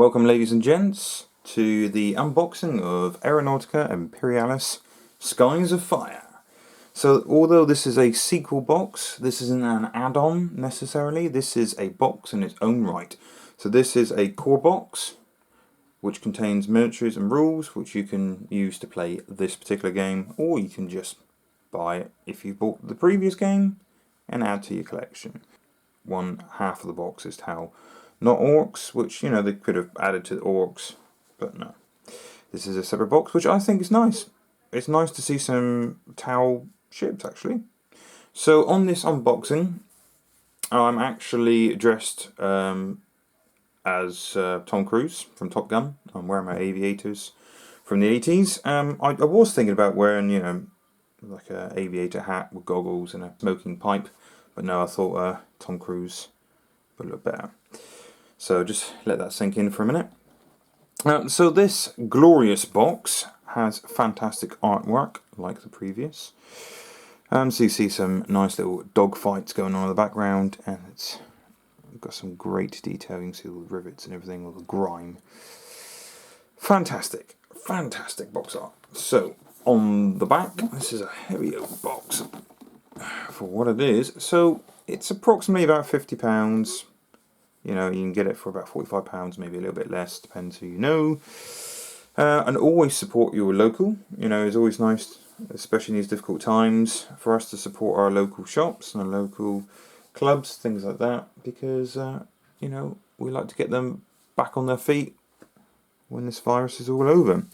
Welcome, ladies and gents, to the unboxing of Aeronautica Imperialis Skies of Fire. So, although this is a sequel box, this isn't an add-on necessarily, this is a box in its own right. So this is a core box, which contains miniatures and rules, which you can use to play this particular game, or you can just buy it if you bought the previous game, and add to your collection. One half of the box is Tau. Not orcs, which, you know, they could have added to the orcs, but no. This is a separate box, which I think is nice. It's nice to see some Tau ships, actually. So, on this unboxing, I'm actually dressed as Tom Cruise from Top Gun. I'm wearing my aviators from the 80s. I was thinking about wearing, you know, like an aviator hat with goggles and a smoking pipe, but no, I thought Tom Cruise would look better. So just let that sink in for a minute. So this glorious box has fantastic artwork, like the previous. So you see some nice little dog fights going on in the background, and it's got some great detail. You can see all the rivets and everything, all the grime. Fantastic, fantastic box art. So on the back, this is a heavy old box for what it is. So it's approximately about £50. You know, you can get it for about £45, maybe a little bit less, depends who you know. And always support your local. You know, it's always nice, especially in these difficult times, for us to support our local shops and our local clubs, things like that, because, you know, we like to get them back on their feet when this virus is all over.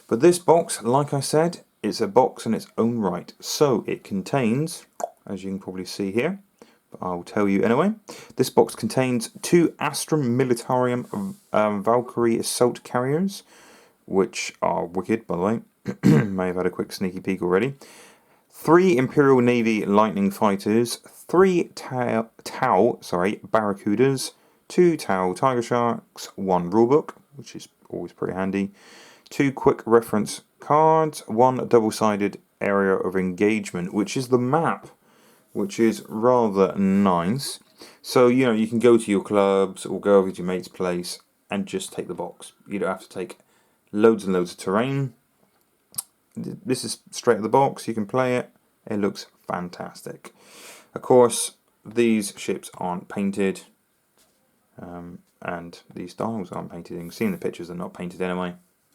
But this box, like I said, is a box in its own right. So it contains, as you can probably see here, but I'll tell you anyway. This box contains 2 Astrum Militarium Valkyrie assault carriers, which are wicked, by the way. May have had a quick sneaky peek already. 3 Imperial Navy Lightning fighters, 3 Tau Barracudas, 2 Tau Tiger Sharks, 1 rulebook, which is always pretty handy, 2 quick reference cards, 1 double-sided area of engagement, which is the map, which is rather nice. So, you know, you can go to your clubs or go over to your mate's place and just take the box. You don't have to take loads and loads of terrain. This is straight out of the box. You can play it. It looks fantastic. Of course, these ships aren't painted, and these dials aren't painted. You can see in the pictures they're not painted anyway.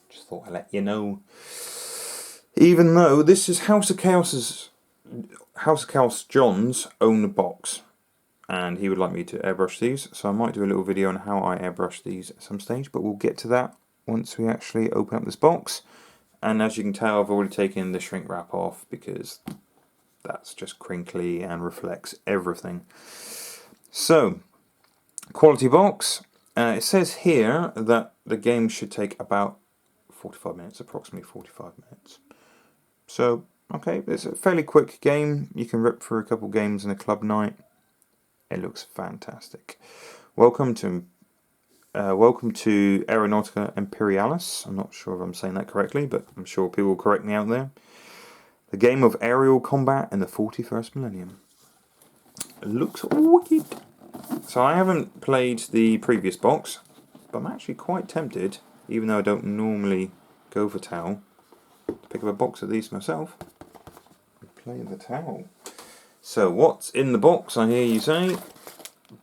Just thought I'd let you know. Even though this is House of Chaos John's own box, and he would like me to airbrush these, so I might do a little video on how I airbrush these at some stage, but we'll get to that once we actually open up this box. And as you can tell, I've already taken the shrink wrap off because that's just crinkly and reflects everything. So, quality box. It says here that the game should take about 45 minutes, approximately 45 minutes. So, okay, it's a fairly quick game. You can rip through a couple games in a club night. It looks fantastic. Welcome to Aeronautica Imperialis. I'm not sure if I'm saying that correctly, but I'm sure people will correct me out there. The game of aerial combat in the 41st millennium. It looks wicked. So I haven't played the previous box, but I'm actually quite tempted, even though I don't normally go for Tau, to pick up a box of these myself and play the Tau. So what's in the box, I hear you say?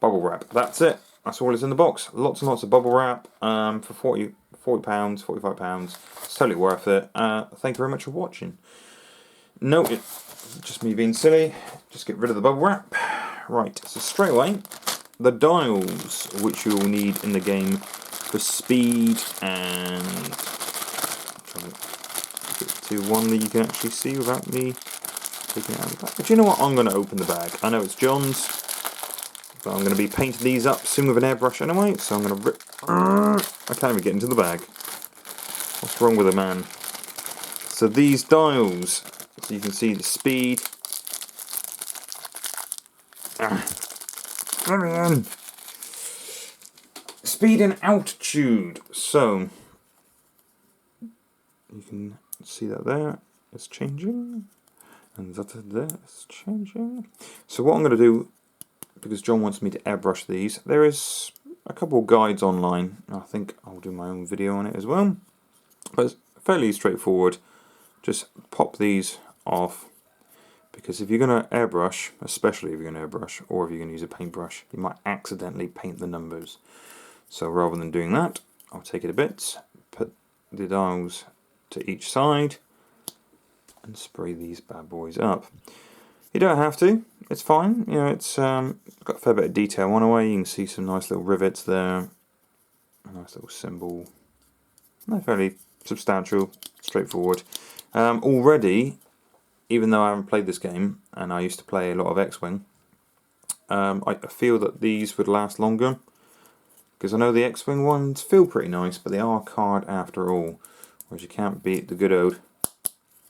Bubble wrap. That's it. That's all that's in the box. Lots and lots of bubble wrap for £40, £45. It's totally worth it. Thank you very much for watching. No, it's just me being silly. Just get rid of the bubble wrap. Right, so straight away, the dials which you'll need in the game for speed and to one that you can actually see without me taking it out of the bag. But you know what? I'm going to open the bag. I know it's John's, but I'm going to be painting these up soon with an airbrush anyway, so I'm going to rip. I can't even get into the bag. What's wrong with a man? So these dials, so you can see the speed. Come on. Speed and altitude. So you can see that there. It's changing. And that there is changing. So what I'm going to do, because John wants me to airbrush these, there is a couple of guides online. I think I'll do my own video on it as well. But it's fairly straightforward. Just pop these off, because if you're going to airbrush, especially if you're going to airbrush or if you're going to use a paintbrush, you might accidentally paint the numbers. So rather than doing that, I'll take it to bits, put the dials to each side and spray these bad boys up. You don't have to, it's fine. You know, it's got a fair bit of detail on the way. You can see some nice little rivets there, a nice little symbol. They're fairly substantial, straightforward. Already, even though I haven't played this game, and I used to play a lot of X-Wing, I feel that these would last longer, because I know the X-Wing ones feel pretty nice, but they are card after all, whereas you can't beat the good old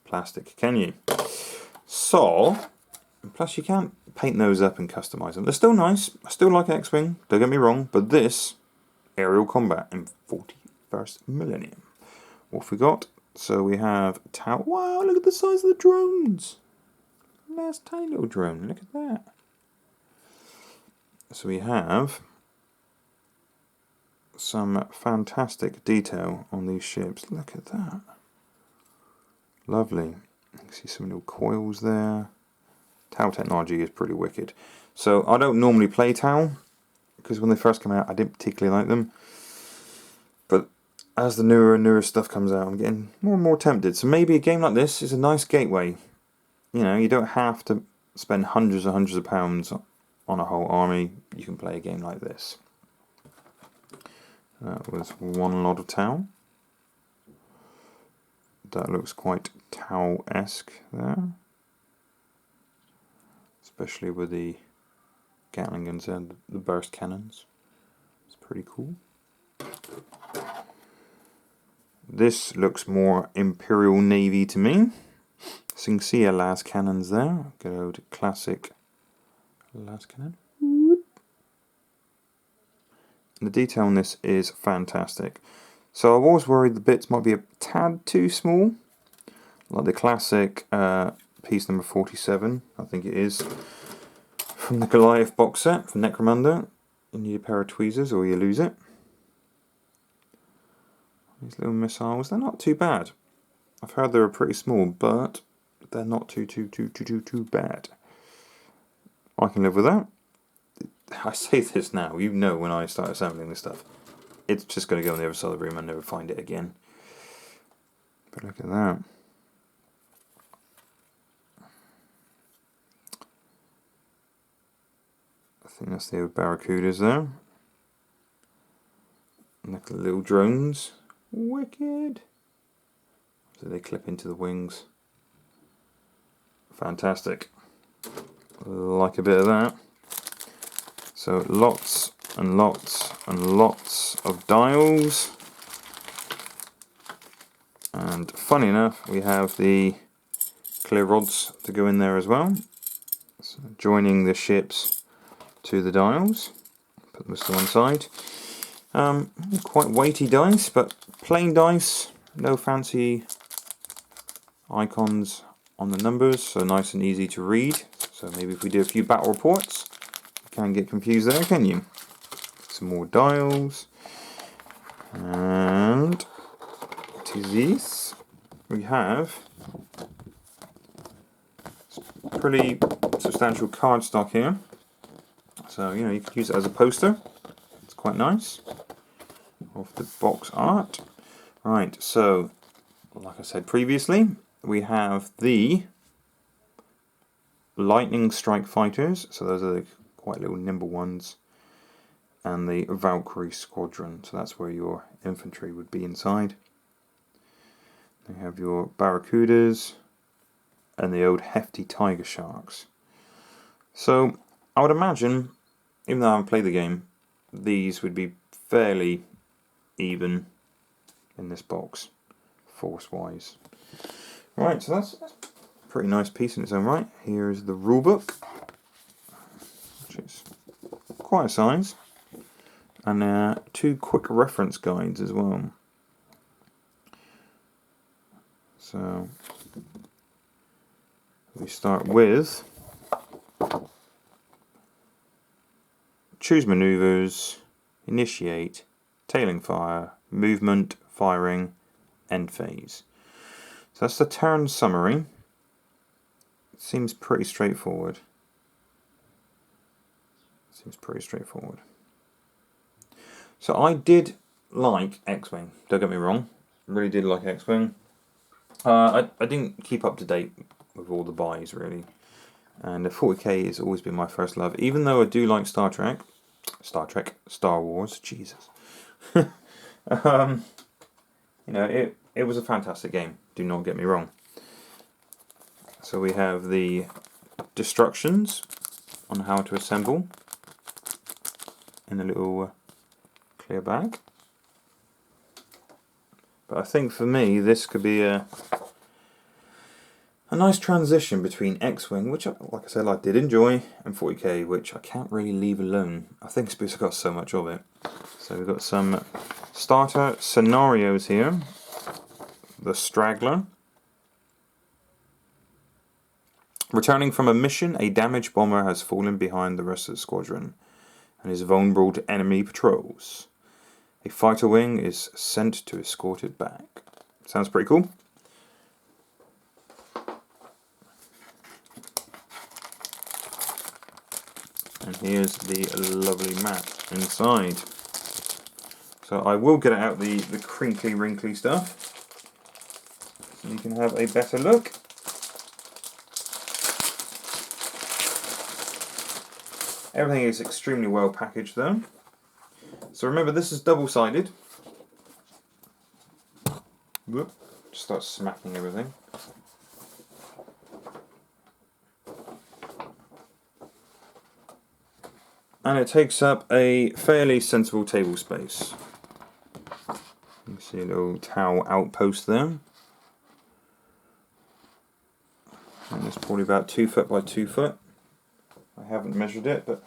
plastic, can you? So, plus you can't paint those up and customize them. They're still nice, I still like X-Wing, don't get me wrong, but this, aerial combat in 41st millennium. What have we got? So we have Tau. Wow, look at the size of the drones. Nice tiny little drone. Look at that. So we have some fantastic detail on these ships. Look at that. Lovely. You can see some little coils there. Tau technology is pretty wicked. So I don't normally play Tau, because when they first came out I didn't particularly like them. But as the newer and newer stuff comes out, I'm getting more and more tempted. So maybe a game like this is a nice gateway. You know, you don't have to spend hundreds and hundreds of pounds on a whole army. You can play a game like this. That was one lot of Tau. That looks quite Tau-esque there. Especially with the Gatling guns and the burst cannons. It's pretty cool. This looks more Imperial Navy to me. So you can see our las cannons there. Good old classic las cannon. And the detail on this is fantastic. So I was worried the bits might be a tad too small. Like the classic piece number 47, I think it is, from the Goliath box set from Necromunda. You need a pair of tweezers or you lose it. These little missiles, they're not too bad. I've heard they were pretty small, but they're not too bad. I can live with that. I say this now, you know when I start assembling this stuff, it's just going to go on the other side of the room and never find it again. But look at that. I think that's the old Barracudas there. And look at the little drones. Wicked. So they clip into the wings. Fantastic. Like a bit of that. So lots and lots and lots of dials. And funny enough, we have the clear rods to go in there as well. So joining the ships to the dials. Put this to one side. Quite weighty dice, but plain dice, no fancy icons on the numbers, so nice and easy to read. So maybe if we do a few battle reports, you can't get confused there, can you? Some more dials. And what is this? We have pretty substantial cardstock here. So, you know, you could use it as a poster. It's quite nice. Of the box art. Right, so, like I said previously, we have the Lightning Strike Fighters. So those are the quite little nimble ones. And the Valkyrie Squadron. So that's where your infantry would be inside. You have your Barracudas and the old hefty Tiger Sharks. So, I would imagine, even though I haven't played the game, these would be fairly even in this box, force-wise. Right, so that's a pretty nice piece in its own right. Here is the rulebook, which is quite a size, and two quick reference guides as well. So we start with choose maneuvers, initiate, tailing fire, movement, firing, end phase. So that's the turn summary. It seems pretty straightforward. So I did like X-Wing, don't get me wrong. Really did like X-Wing. I didn't keep up to date with all the buys really. And the 40k has always been my first love. Even though I do like Star Wars, Jesus. You know, it was a fantastic game, do not get me wrong. So we have the instructions on how to assemble in a little clear bag. But I think for me this could be a nice transition between X-Wing, which like I said I did enjoy, and 40k, which I can't really leave alone. I think it's because I've got so much of it. So we've got some starter scenarios here. The Straggler. Returning from a mission, a damaged bomber has fallen behind the rest of the squadron and is vulnerable to enemy patrols. A fighter wing is sent to escort it back. Sounds pretty cool. And here's the lovely map inside. So I will get out the crinkly wrinkly stuff so you can have a better look. Everything is extremely well packaged though. So remember, this is double-sided. Whoop, just start smacking everything. And it takes up a fairly sensible table space. You can see a little towel outpost there. And it's probably about 2 foot by 2 foot. I haven't measured it, but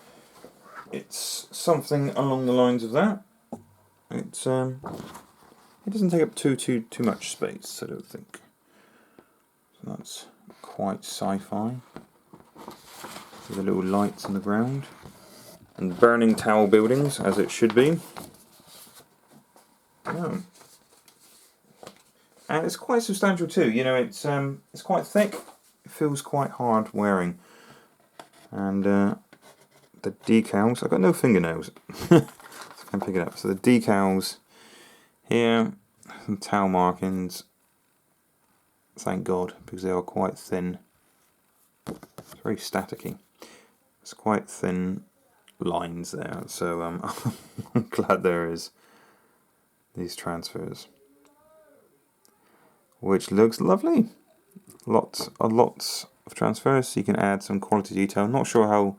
it's something along the lines of that. It doesn't take up too much space, I don't think. So that's quite sci-fi. With the little lights on the ground. And burning towel buildings, as it should be. Oh. And it's quite substantial too. You know, it's quite thick. It feels quite hard wearing. And the decals, I've got no fingernails. So I can pick it up. So the decals here, some towel markings. Thank God, because they are quite thin. It's very staticky. It's quite thin lines there, so I'm glad there is these transfers, which looks lovely. Lots of transfers, so you can add some quality detail. Not sure how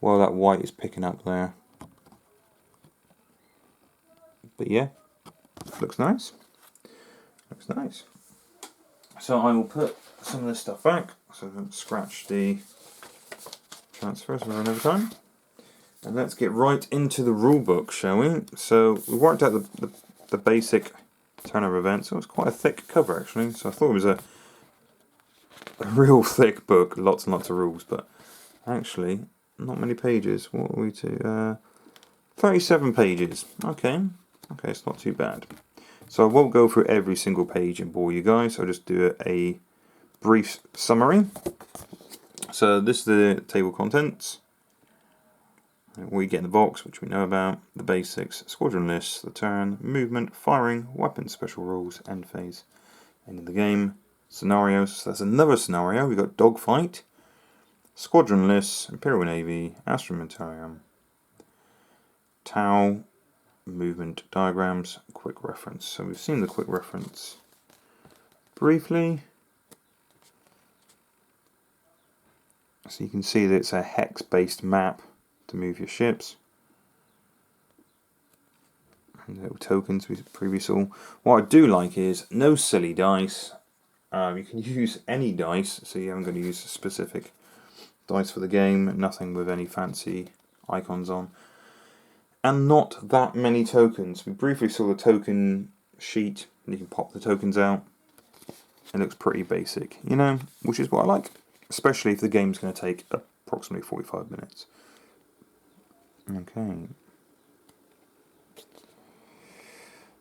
well that white is picking up there, but yeah, looks nice. Looks nice. So I will put some of this stuff back, so I don't scratch the transfers around every time. And let's get right into the rule book, shall we? So we worked out the basic turnover event, so it's quite a thick cover actually. So I thought it was a real thick book, lots and lots of rules, but actually not many pages. What are we to? 37 pages. Okay, it's not too bad. So I won't go through every single page and bore you guys. I'll just do a brief summary. So this is the table of contents. What you get in the box, which we know about, the basics, squadron lists, the turn, movement, firing, weapons, special rules, end phase, end of the game, scenarios. So that's another scenario. We've got dogfight, squadron lists, Imperial Navy, Astromentarium, Tau, movement diagrams, quick reference. So we've seen the quick reference briefly. So you can see that it's a hex-based map to move your ships. And little tokens we previously saw. What I do like is no silly dice. You can use any dice, so you haven't got to use a specific dice for the game. Nothing with any fancy icons on. And not that many tokens. We briefly saw the token sheet, and you can pop the tokens out. It looks pretty basic, you know, which is what I like. Especially if the game's going to take approximately 45 minutes. Okay.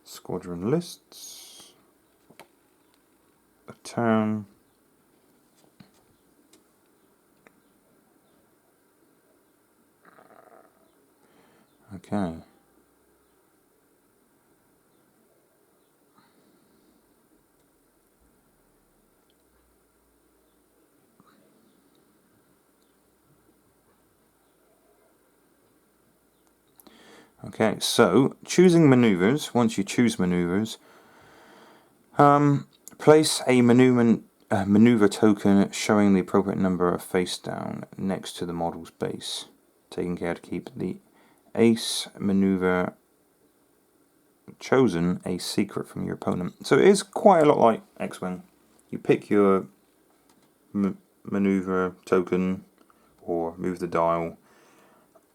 Squadron lists. A turn. Okay. Okay, so choosing maneuvers. Once you choose maneuvers, place a maneuver token showing the appropriate number of face down next to the model's base, taking care to keep the ace maneuver chosen a secret from your opponent. So it is quite a lot like X-Wing. You pick your maneuver token or move the dial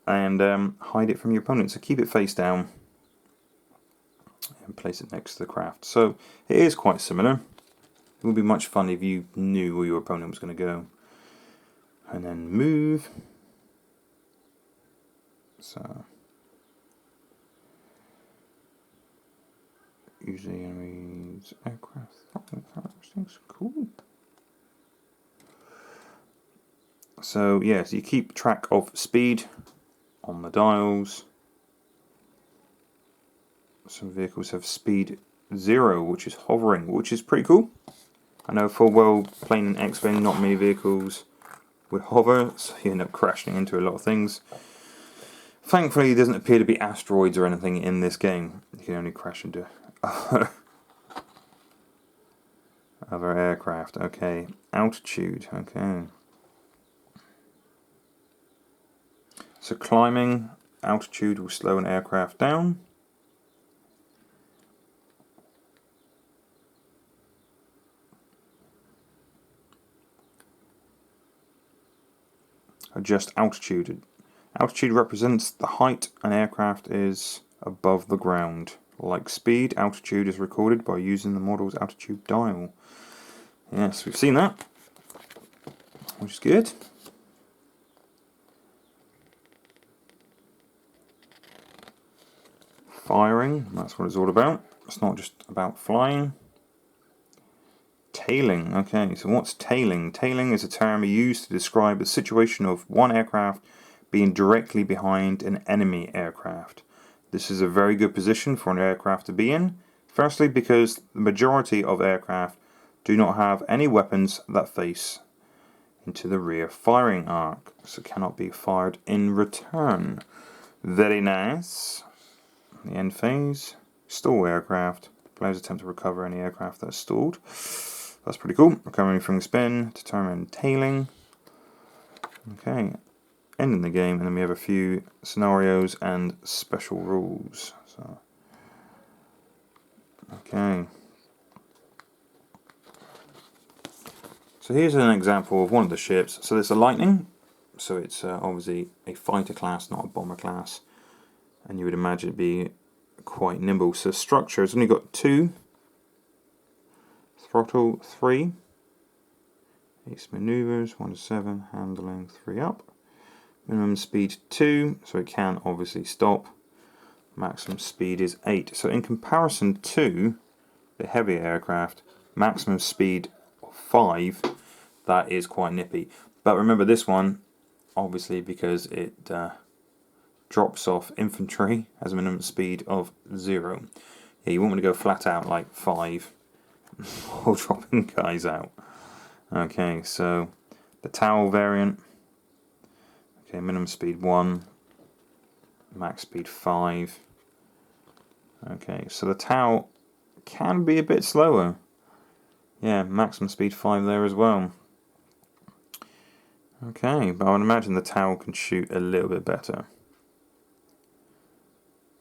and hide it from your opponent. So keep it face down and place it next to the craft. So it is quite similar. It would be much fun if you knew where your opponent was going to go. And then move. So use the enemy's aircraft. Cool. So yes, you keep track of speed on the dials. Some vehicles have speed 0, which is hovering, which is pretty cool. I know full well playing an X-Wing, not many vehicles would hover, so you end up crashing into a lot of things. Thankfully, there doesn't appear to be asteroids or anything in this game. You can only crash into other aircraft. Okay, altitude. Okay. So climbing altitude will slow an aircraft down. Adjust altitude. Altitude represents the height an aircraft is above the ground. Like speed, altitude is recorded by using the model's altitude dial. Yes, we've seen that, which is good. Firing, that's what it's all about. It's not just about flying. Tailing, okay, so what's tailing? Tailing is a term used to describe the situation of one aircraft being directly behind an enemy aircraft. This is a very good position for an aircraft to be in. Firstly, because the majority of aircraft do not have any weapons that face into the rear firing arc, so cannot be fired in return. Very nice. The end phase. Stall aircraft. Players attempt to recover any aircraft that's stalled. That's pretty cool. Recovering from spin. Determine tailing. Okay. Ending the game, and then we have a few scenarios and special rules. So, okay. So here's an example of one of the ships. So there's a Lightning. So it's obviously a fighter class, not a bomber class. And you would imagine it be quite nimble. So structure has only got 2. Throttle 3. Ace maneuvers 1 to 7. Handling 3 up. Minimum speed 2, so it can obviously stop. Maximum speed is 8. So in comparison to the heavier aircraft, maximum speed of 5, that is quite nippy. But remember this one, obviously because it drops off infantry, has a minimum speed of 0. Yeah, you want me to go flat out like 5 while dropping guys out. Okay, so the Tau variant. Okay, minimum speed 1, max speed 5. Okay, so the Tau can be a bit slower. Yeah, maximum speed 5 there as well. Okay, but I would imagine the Tau can shoot a little bit better.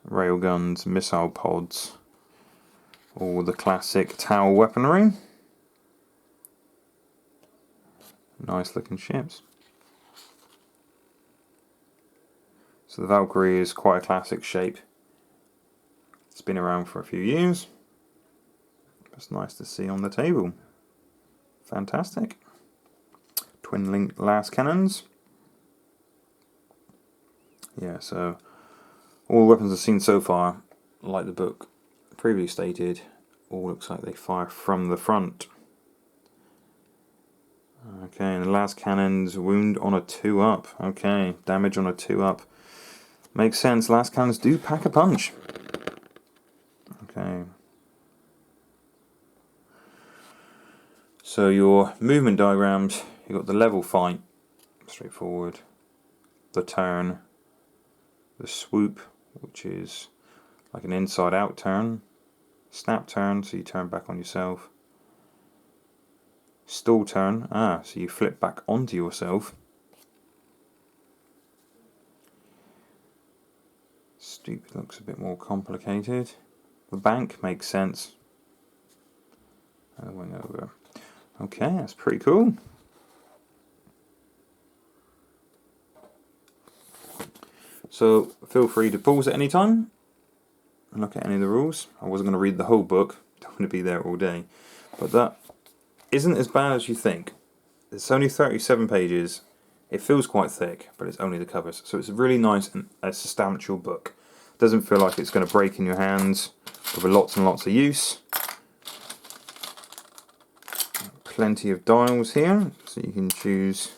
Railguns, missile pods, all the classic Tau weaponry. Nice looking ships. So the Valkyrie is quite a classic shape. It's been around for a few years. It's nice to see on the table. Fantastic. Twin link las cannons. Yeah, so all the weapons I've seen so far, like the book, previously stated, all looks like they fire from the front. Okay, and the last cannon's wound on a 2-up. Okay, damage on a 2-up. Makes sense, last cannons do pack a punch. Okay. So your movement diagrams, you've got the level fight, straightforward. The turn. The swoop, which is like an inside out turn. Snap turn, so you turn back on yourself. Stall turn, so you flip back onto yourself. Stupid looks a bit more complicated. The bank makes sense. And wing over. Okay, that's pretty cool. So feel free to pause at any time and look at any of the rules. I wasn't going to read the whole book, don't want to be there all day. But that isn't as bad as you think. It's only 37 pages. It feels quite thick, but it's only the covers. So it's a really nice and a substantial book. Doesn't feel like it's going to break in your hands, with lots and lots of use. Plenty of dials here, so you can choose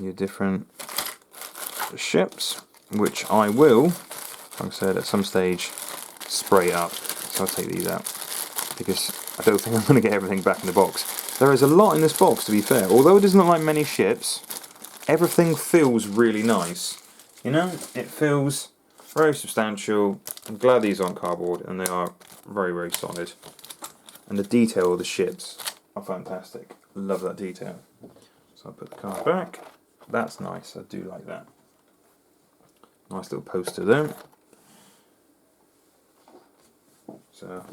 your different ships, which I will, like I said, at some stage spray up. So I'll take these out because I don't think I'm going to get everything back in the box. There is a lot in this box, to be fair. Although it doesn't look like many ships, everything feels really nice. You know, it feels very substantial. I'm glad these aren't cardboard, and they are very, very solid. And the detail of the ships are fantastic. Love that detail. So I'll put the card back. That's nice, I do like that. Nice little poster there. So,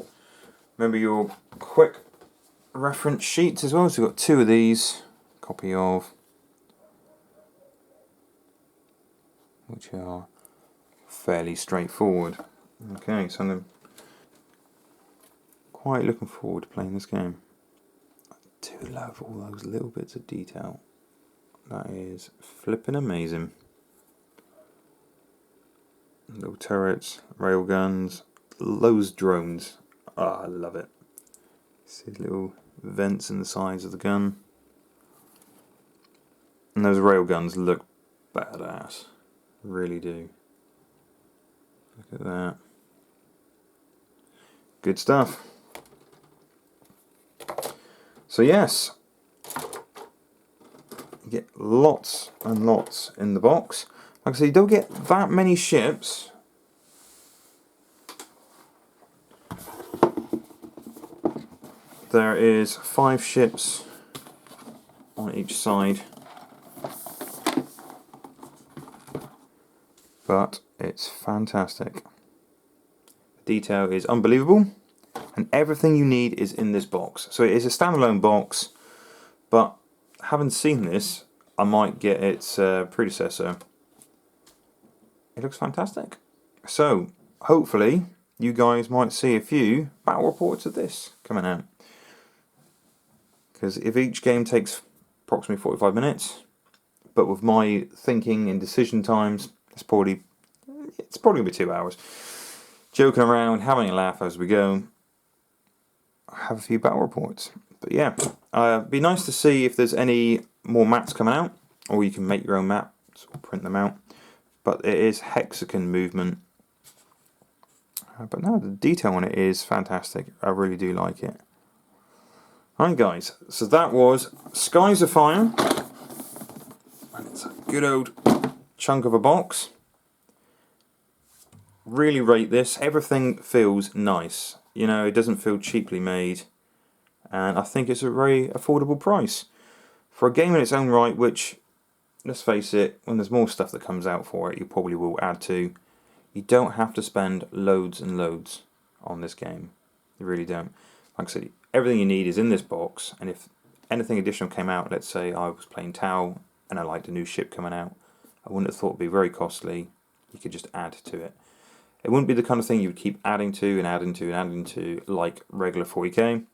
remember your quick reference sheets as well. So we've got 2 of these, copy of, which are fairly straightforward. Okay, so I'm quite looking forward to playing this game. I do love all those little bits of detail. That is flipping amazing. Little turrets, railguns, those drones. I love it. See little vents in the sides of the gun. And those railguns look badass. Really do. Look at that. Good stuff. So yes, you get lots and lots in the box. Like I say, you don't get that many ships. There is 5 ships on each side. But it's fantastic. The detail is unbelievable. And everything you need is in this box. So it is a standalone box. But having seen this, I might get its predecessor. It looks fantastic. So, hopefully, you guys might see a few battle reports of this coming out. Because if each game takes approximately 45 minutes, but with my thinking and decision times, it's probably going to be 2 hours. Joking around, having a laugh as we go. I have a few battle reports. But yeah, it'd be nice to see if there's any more maps coming out, or you can make your own maps or print them out. But it is hexagon movement. But no, the detail on it is fantastic. I really do like it. Alright guys, so that was Skies of Fire. And it's a good old chunk of a box. Really rate this. Everything feels nice. You know, it doesn't feel cheaply made. And I think it's a very affordable price. For a game in its own right, which, let's face it, when there's more stuff that comes out for it, you probably will add to. You don't have to spend loads and loads on this game. You really don't. Like I said, everything you need is in this box, and if anything additional came out, let's say I was playing Tau and I liked a new ship coming out, I wouldn't have thought it would be very costly. You could just add to it. It wouldn't be the kind of thing you would keep adding to and adding to and adding to like regular 40k.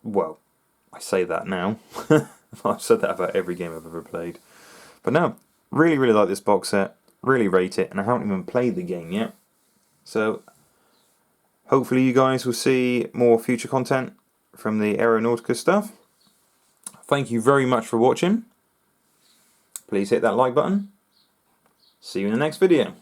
Well, I say that now. I've said that about every game I've ever played. But no, really, really like this box set. really rate it, and I haven't even played the game yet. So hopefully you guys will see more future content from the Aeronautica stuff. Thank you very much for watching. Please hit that like button. See you in the next video.